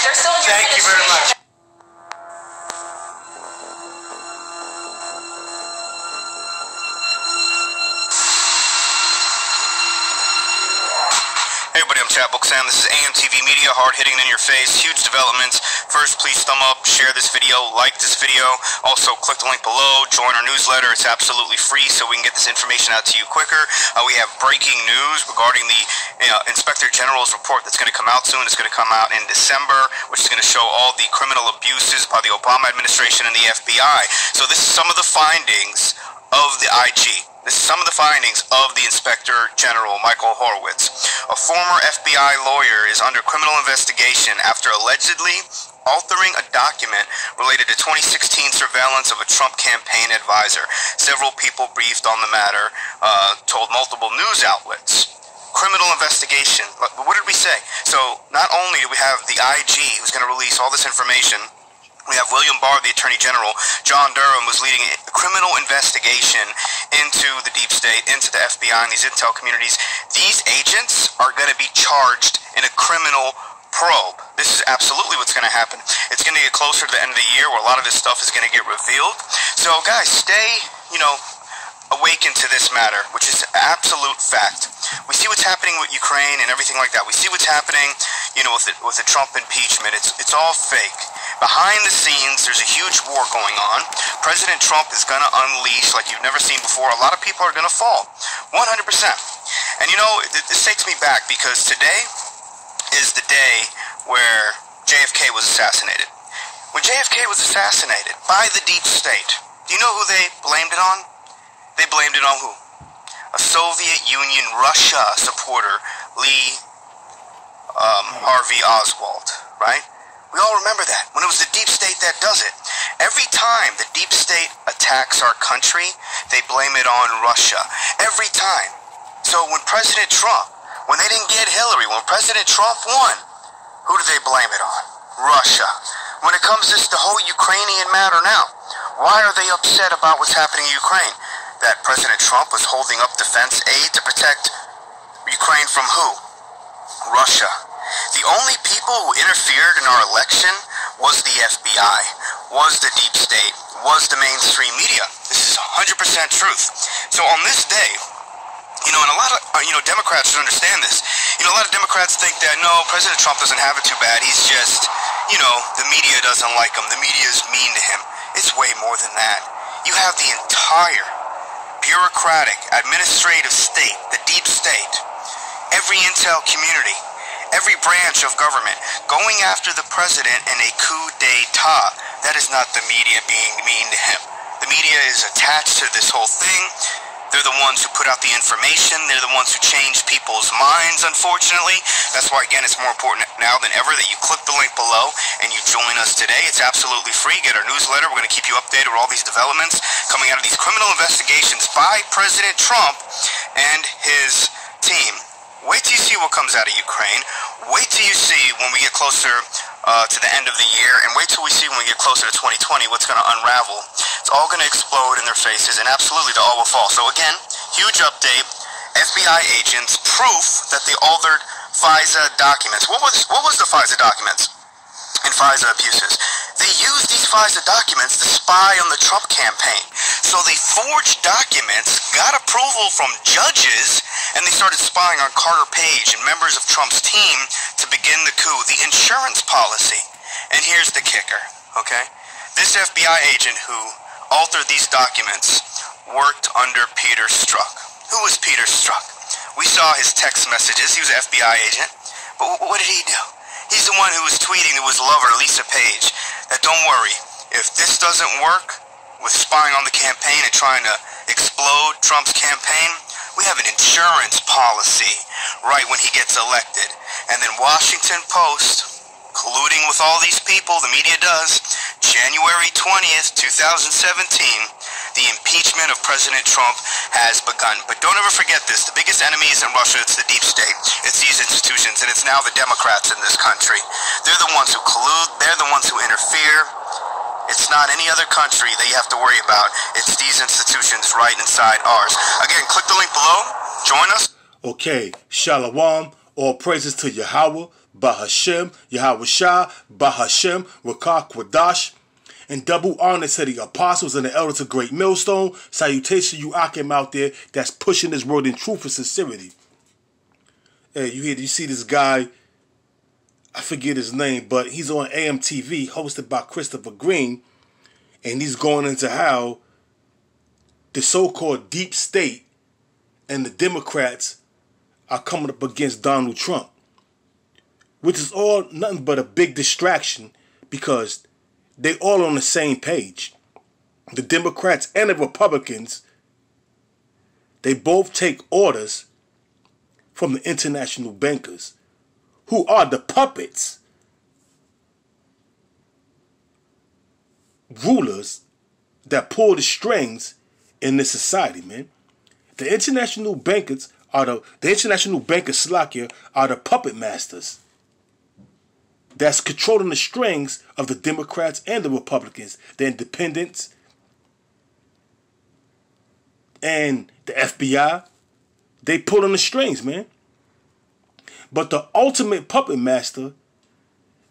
they're still in your Thank you very much. Hey everybody, I'm Chad Booksan. This is AMTV Media, hard-hitting in your face, huge developments. First, please thumb up, share this video, like this video. Also, click the link below, join our newsletter. It's absolutely free so we can get this information out to you quicker. We have breaking news regarding the Inspector General's report that's going to come out soon. It's going to come out in December, which is going to show all the criminal abuses by the Obama administration and the FBI. So this is some of the findings of the IG. This is some of the findings of the Inspector General, Michael Horowitz. A former FBI lawyer is under criminal investigation after allegedly altering a document related to 2016 surveillance of a Trump campaign advisor. Several people briefed on the matter, told multiple news outlets. Criminal investigation. What did we say? So not only do we have the IG who's going to release all this information, we have William Barr, the Attorney General. John Durham was leading a criminal investigation into the deep state, into the FBI and these intel communities. These agents are going to be charged in a criminal probe. This is absolutely what's going to happen. It's going to get closer to the end of the year where a lot of this stuff is going to get revealed. So guys, stay, awakened to this matter, which is absolute fact. We see what's happening with Ukraine and everything like that. We see what's happening, with the Trump impeachment. It's all fake. Behind the scenes, there's a huge war going on. President Trump is going to unleash like you've never seen before. A lot of people are going to fall. 100%. And this takes me back because today is the day where JFK was assassinated. When JFK was assassinated by the deep state, do you know who they blamed it on? They blamed it on who? A Soviet Union, Russia supporter, Lee Harvey Oswald, right? We all remember that, when it was the deep state that does it. Every time the deep state attacks our country, they blame it on Russia. Every time. So when President Trump, when they didn't get Hillary, when President Trump won, who do they blame it on? Russia. When it comes to the whole Ukrainian matter now, why are they upset about what's happening in Ukraine? That President Trump was holding up defense aid to protect Ukraine from who? Russia. The only people who interfered in our election was the FBI, was the deep state, was the mainstream media. This is 100% truth. So on this day, and a lot of, Democrats should understand this. A lot of Democrats think that, no, President Trump doesn't have it too bad. He's just, the media doesn't like him. The media is mean to him. It's way more than that. You have the entire bureaucratic, administrative state, the deep state, every intel community, every branch of government going after the president in a coup d'etat. That is not the media being mean to him. The media is attached to this whole thing. They're the ones who put out the information. They're the ones who change people's minds, unfortunately. That's why, again, it's more important now than ever that you click the link below and you join us today. It's absolutely free. Get our newsletter. We're going to keep you updated with all these developments coming out of these criminal investigations by President Trump and his team. Wait till you see what comes out of Ukraine. Wait till you see when we get closer to the end of the year, and wait till we see when we get closer to 2020 what's going to unravel. It's all going to explode in their faces, and absolutely the all will fall. So again, huge update. FBI agents, proof that they altered FISA documents. What was the FISA documents and FISA abuses? They used these FISA documents to spy on the Trump campaign. So they forged documents, got approval from judges, and they started spying on Carter Page and members of Trump's team to begin the coup, the insurance policy. And here's the kicker, okay? This FBI agent who altered these documents worked under Peter Strzok. Who was Peter Strzok? We saw his text messages. He was an FBI agent. But what did he do? He's the one who was tweeting to his lover, Lisa Page, that don't worry, if this doesn't work with spying on the campaign and trying to explode Trump's campaign, we have an insurance policy right when he gets elected. And then Washington Post, colluding with all these people, the media does, January 20th, 2017, the impeachment of President Trump has begun. But don't ever forget this. The biggest enemy isn't Russia, it's the deep state. It's these institutions, and it's now the Democrats in this country. They're the ones who collude. They're the ones who interfere. It's not any other country that you have to worry about. It's these institutions right inside ours. Again, click the link below. Join us. Okay, Shalom. All praises to Yahweh. Bahashem, Yahweh Shah, Bahashem, Rakah Kwadash, and double honor to the apostles and the elders of Great Millstone. Salutation, you Akim out there that's pushing this word in truth and sincerity. Hey, you see this guy, I forget his name, but he's on AMTV, hosted by Christopher Green, and he's going into how the so-called deep state and the Democrats are coming up against Donald Trump, which is all nothing but a big distraction because they all on the same page. The Democrats and the Republicans, they both take orders from the international bankers, who are the puppets, rulers that pull the strings in this society, man. The international bankers are the international bankers, Slakia, are the puppet masters that's controlling the strings of the Democrats and the Republicans, the independents, and the FBI. They pulling the strings, man. But the ultimate puppet master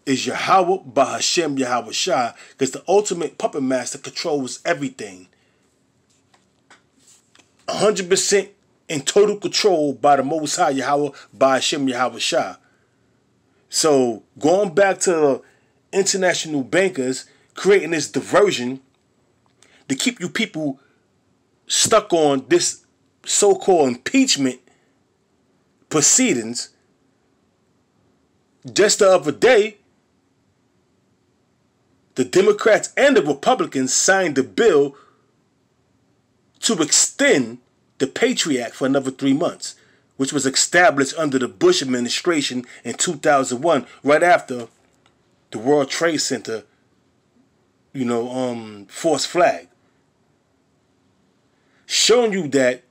is Yahweh Bahashem Yahweh Shah, because the ultimate puppet master controls everything. 100% in total control by the Most High Yahweh Bahashem Yahweh Shah. So going back to the international bankers creating this diversion to keep you people stuck on this so-called impeachment proceedings. Just the other day, the Democrats and the Republicans signed a bill to extend the Patriot Act for another 3 months, which was established under the Bush administration in 2001, right after the World Trade Center, forced flag. Showing you that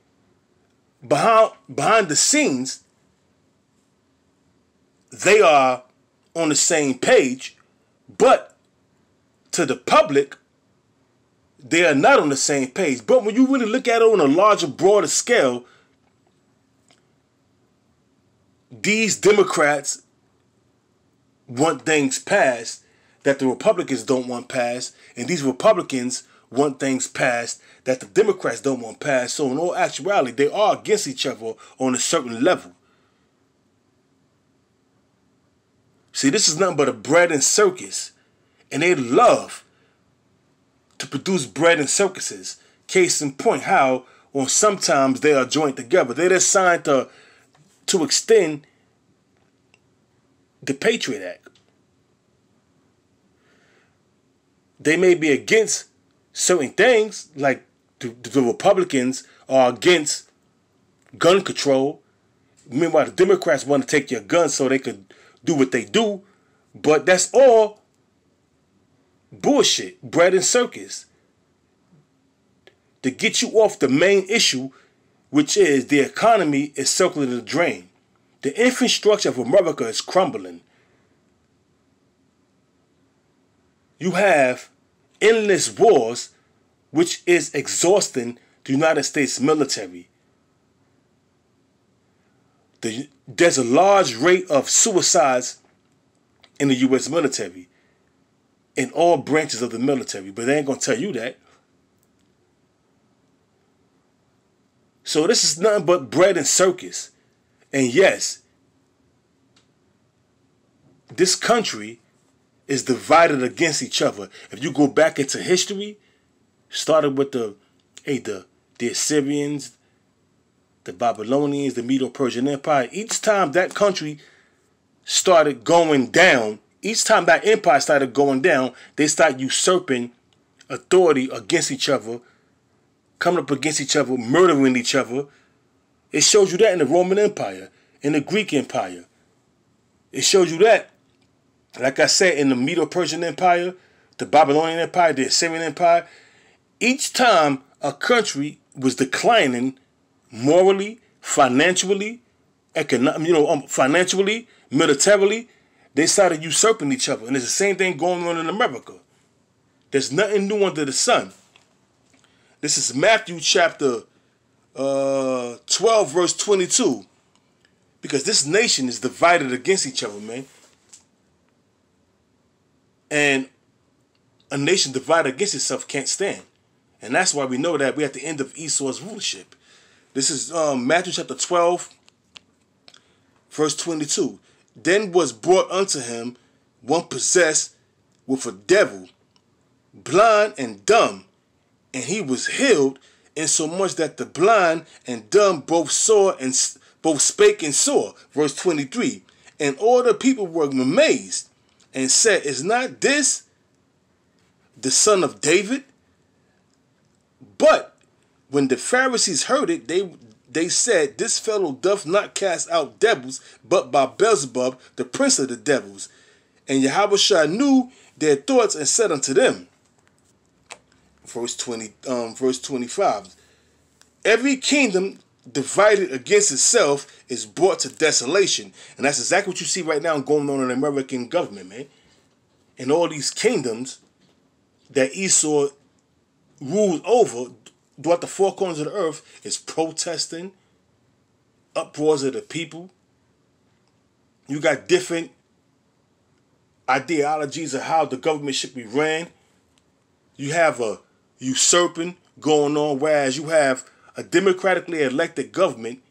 behind the scenes, they are on the same page, but to the public, they are not on the same page. But when you really look at it on a larger, broader scale, these Democrats want things passed that the Republicans don't want passed, and these Republicans want things passed that the Democrats don't want passed. So in all actuality, they are against each other on a certain level. See, this is nothing but a bread and circus, and they love to produce bread and circuses. Case in point, how or sometimes they are joined together. They're designed to extend the Patriot Act. They may be against certain things, like the Republicans are against gun control. Meanwhile, the Democrats want to take your guns so they could do what they do. But that's all bullshit, bread and circus, to get you off the main issue, which is the economy is circling the drain. The infrastructure of America is crumbling. You have endless wars, which is exhausting the United States military. There's a large rate of suicides in the U.S. military, in all branches of the military, but they ain't going to tell you that. So this is nothing but bread and circus. And yes, this country is divided against each other. If you go back into history, started with the Assyrians, the Babylonians, the Medo-Persian Empire. Each time that country started going down, each time that empire started going down, they start usurping authority against each other, coming up against each other, murdering each other. It shows you that in the Roman Empire, in the Greek Empire. It shows you that, like I said, in the Medo-Persian Empire, the Babylonian Empire, the Assyrian Empire. Each time a country was declining morally, financially, financially, militarily, they started usurping each other. And it's the same thing going on in America. There's nothing new under the sun. This is Matthew chapter 12, verse 22. Because this nation is divided against each other, man. And a nation divided against itself can't stand. And that's why we know that we're at the end of Esau's rulership. This is Matthew chapter 12, verse 22. Then was brought unto him one possessed with a devil, blind and dumb, and he was healed, insomuch that the blind and dumb both saw and both spake and saw. Verse 23. And all the people were amazed and said, is not this the son of David? But when the Pharisees heard it, they said, this fellow doth not cast out devils, but by Beelzebub, the prince of the devils. And Yahushua knew their thoughts and said unto them, verse 25, every kingdom divided against itself is brought to desolation. And that's exactly what you see right now going on in the American government, man. And all these kingdoms that Esau ruled over throughout the four corners of the earth is protesting, uproars of the people. You got different ideologies of how the government should be ran. You have a usurping going on, whereas you have a democratically elected government.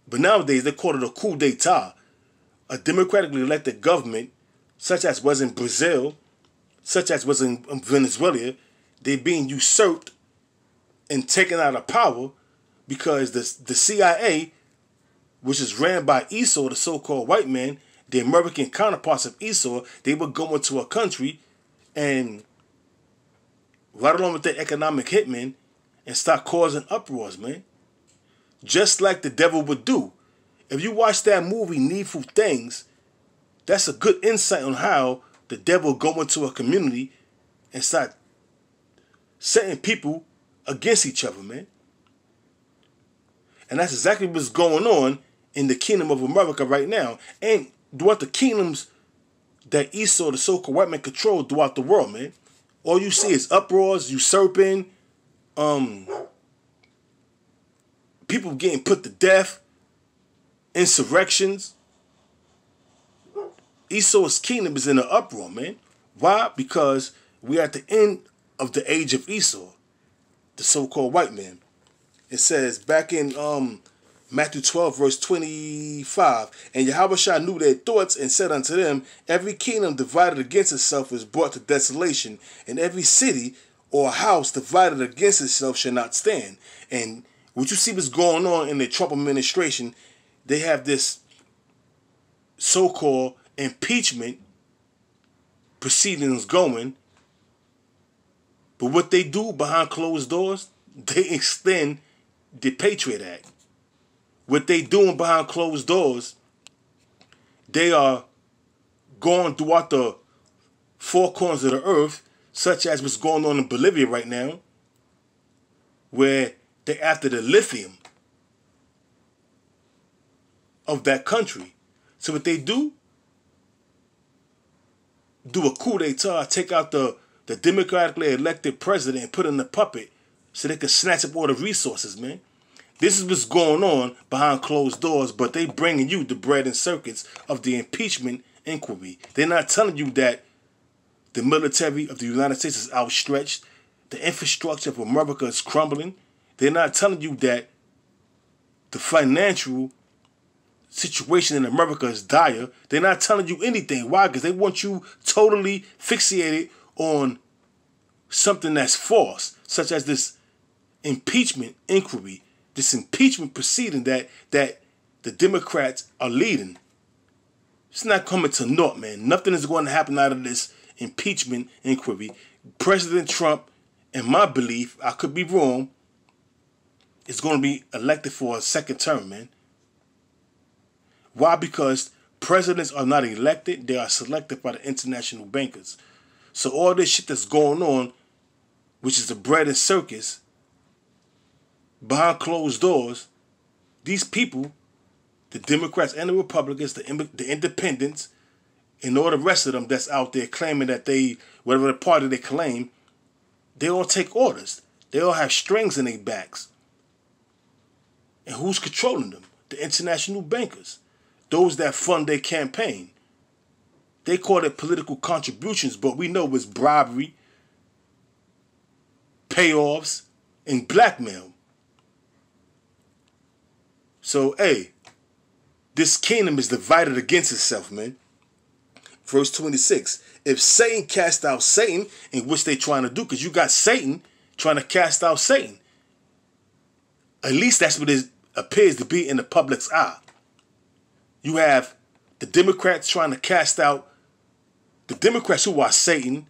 But nowadays they call it a coup d'etat. A democratically elected government, such as was in Brazil, such as was in Venezuela, they're being usurped and taken out of power because the CIA, which is ran by Esau, the so-called white man, the American counterparts of Esau, they would go into a country and right along with their economic hitmen and start causing uproars, man. Just like the devil would do. If you watch that movie, Needful Things, that's a good insight on how the devil go into a community and start setting people against each other, man. And that's exactly what's going on in the kingdom of America right now. And throughout the kingdoms that Esau, the so-called white man, controlled throughout the world, man. All you see is uproars, usurping, people getting put to death, insurrections. Esau's kingdom is in an uproar, man. Why? Because we're at the end of the age of Esau, the so-called white man. It says back in Matthew 12, verse 25, and Yahushua knew their thoughts and said unto them, every kingdom divided against itself is brought to desolation, and every city or house divided against itself shall not stand. And what you see what's going on in the Trump administration, they have this so-called impeachment proceedings going, but what they do behind closed doors, they extend the Patriot Act. What they doing behind closed doors, they are going throughout the four corners of the earth, such as what's going on in Bolivia right now, where they're after the lithium of that country. So what they do a coup d'etat, take out the democratically elected president and put in a puppet so they can snatch up all the resources, man. This is what's going on behind closed doors, but they bringing you the bread and circuits of the impeachment inquiry. They're not telling you that the military of the United States is outstretched, the infrastructure of America is crumbling. They're not telling you that the financial situation in America is dire. They're not telling you anything. Why? Because they want you totally fixated on something that's false, such as this impeachment inquiry, this impeachment proceeding that the Democrats are leading. It's not coming to naught, man. Nothing is going to happen out of this impeachment inquiry. President Trump, in my belief, I could be wrong, is going to be elected for a second term, man. Why? Because presidents are not elected, they are selected by the international bankers. So all this shit that's going on, which is the bread and circus, behind closed doors, these people, the Democrats and the Republicans, the independents, and all the rest of them that's out there claiming that they, whatever the party they claim, they all take orders. They all have strings in their backs. And who's controlling them? The international bankers. Those that fund their campaign. They call it political contributions, but we know it's bribery, payoffs, and blackmail. So, hey, this kingdom is divided against itself, man. Verse 26. If Satan cast out Satan, in which they trying to do, because you got Satan trying to cast out Satan. At least that's what it appears to be in the public's eye. You have the Democrats trying to cast out the Democrats who are Satan,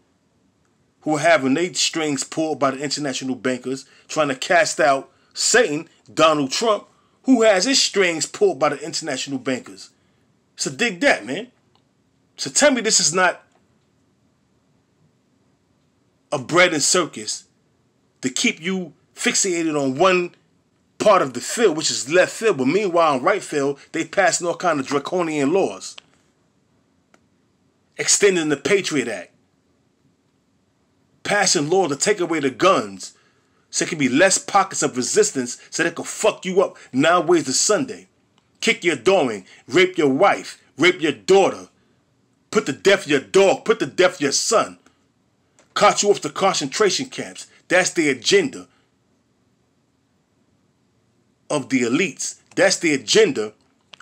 who are having their strings pulled by the international bankers, trying to cast out Satan, Donald Trump, who has his strings pulled by the international bankers. So dig that, man. So tell me this is not a bread and circus to keep you fixated on one part of the field, which is left field, but meanwhile in right field, they passing all kind of draconian laws. Extending the Patriot Act. Passing laws to take away the guns so there can be less pockets of resistance so they can fuck you up 9 ways to Sunday. Kick your door in, rape your wife, rape your daughter, put to death your dog, put to death your son, caught you off to concentration camps. That's the agenda of the elites. That's the agenda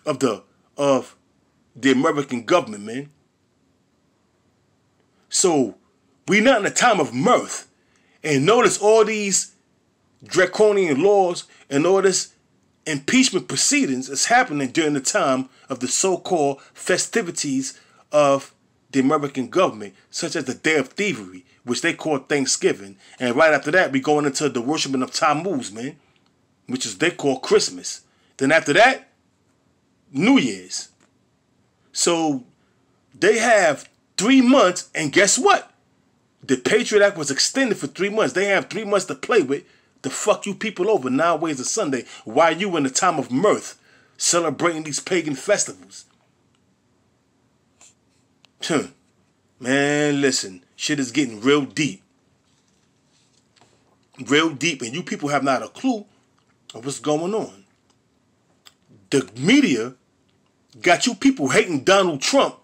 of the American government, man. So we not in a time of mirth. And notice all these draconian laws and all this impeachment proceedings is happening during the time of the so-called festivities of the American government, such as the Day of Thievery, which they call Thanksgiving. And right after that, we going into the worshiping of Tammuz, man, which is they call Christmas. Then after that, New Year's. So they have 3 months, and guess what? The Patriot Act was extended for 3 months. They have 3 months to play with to fuck you people over 9 ways to Sunday while you in the time of mirth celebrating these pagan festivals. Man, listen, shit is getting real deep. Real deep, and you people have not a clue of what's going on. The media got you people hating Donald Trump.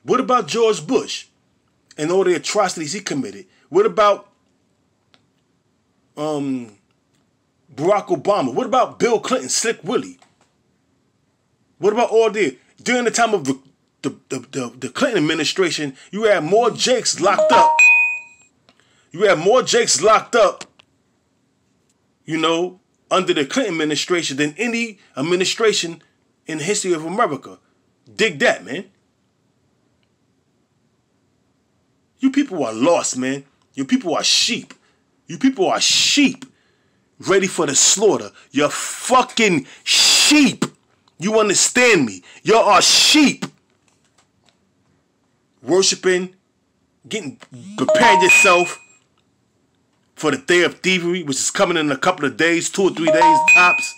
What about George Bush and all the atrocities he committed? What about Barack Obama? What about Bill Clinton, Slick Willie? What about all during the time of the Clinton administration, you had more Jakes locked up. You had more Jakes locked up, you know, under the Clinton administration than any administration in the history of America. Dig that, man. You people are lost, man. You people are sheep. You people are sheep ready for the slaughter. You're fucking sheep. You understand me? You are sheep. Worshipping, preparing yourself for the Day of Thievery, which is coming in a couple of days, 2 or 3 days tops.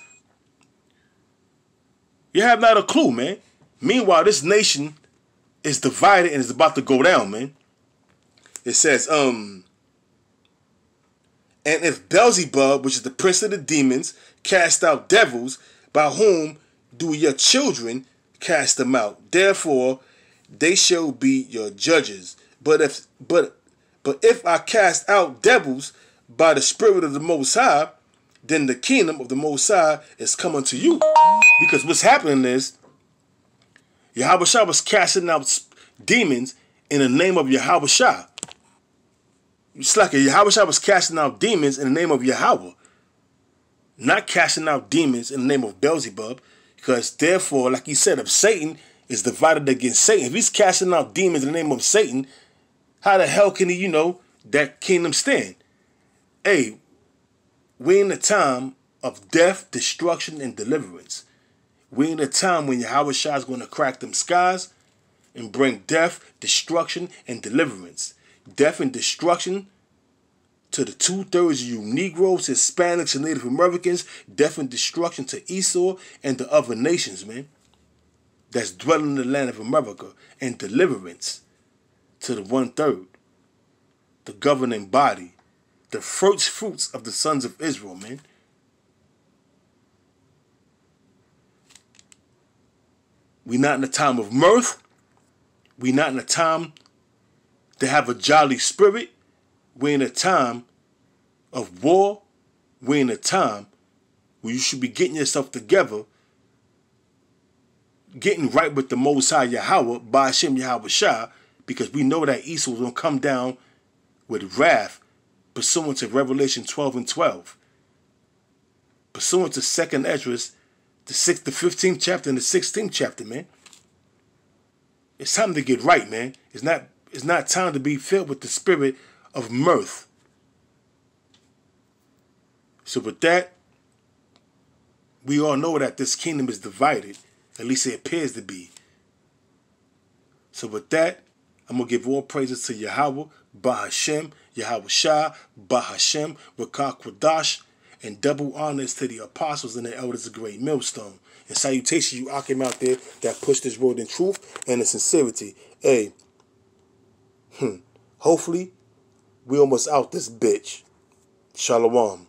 You have not a clue, man. Meanwhile, this nation is divided and is about to go down, man. It says, and if Beelzebub, which is the prince of the demons, cast out devils, by whom do your children cast them out? Therefore, they shall be your judges. But if I cast out devils by the Spirit of the Most High, then the kingdom of the Most High is coming to you. Because what's happening is, Yahweh Shah was casting out demons in the name of Yahweh Shah. It's like Yahweh Shah was casting out demons in the name of Yahweh. Not casting out demons in the name of Beelzebub. Because therefore, like he said, if Satan is divided against Satan, if he's casting out demons in the name of Satan, how the hell can he, you know, that kingdom stand? Hey, we're in a time of death, destruction, and deliverance. We're in a time when Yahweh Shah is going to crack them skies and bring death, destruction, and deliverance. Death and destruction to the 2/3 of you Negroes, Hispanics, and Native Americans. Death and destruction to Esau and the other nations, man, that's dwelling in the land of America. And deliverance to the 1/3, the governing body, the first fruits of the sons of Israel, man. We're not in a time of mirth. We not in a time to have a jolly spirit. We're in a time of war. We're in a time where you should be getting yourself together, getting right with the Most High Yahweh, Ba'ashem Yahweh Shah, because we know that Esau is going to come down with wrath, pursuant to Revelation 12 and 12. Pursuant to 2nd Esdras, the 15th chapter and the 16th chapter, man. It's time to get right, man. It's not time to be filled with the spirit of mirth. So with that, we all know that this kingdom is divided. At least it appears to be. So with that, I'm going to give all praises to Yahweh, Ba'ashem, Yahweh Shah, Ba'ashem, Rakah Kwadash, and double honors to the apostles and the elders of Great Millstone. And salutations you Akim out there that push this word in truth and in sincerity. Hey, hopefully we almost out this bitch. Shalom.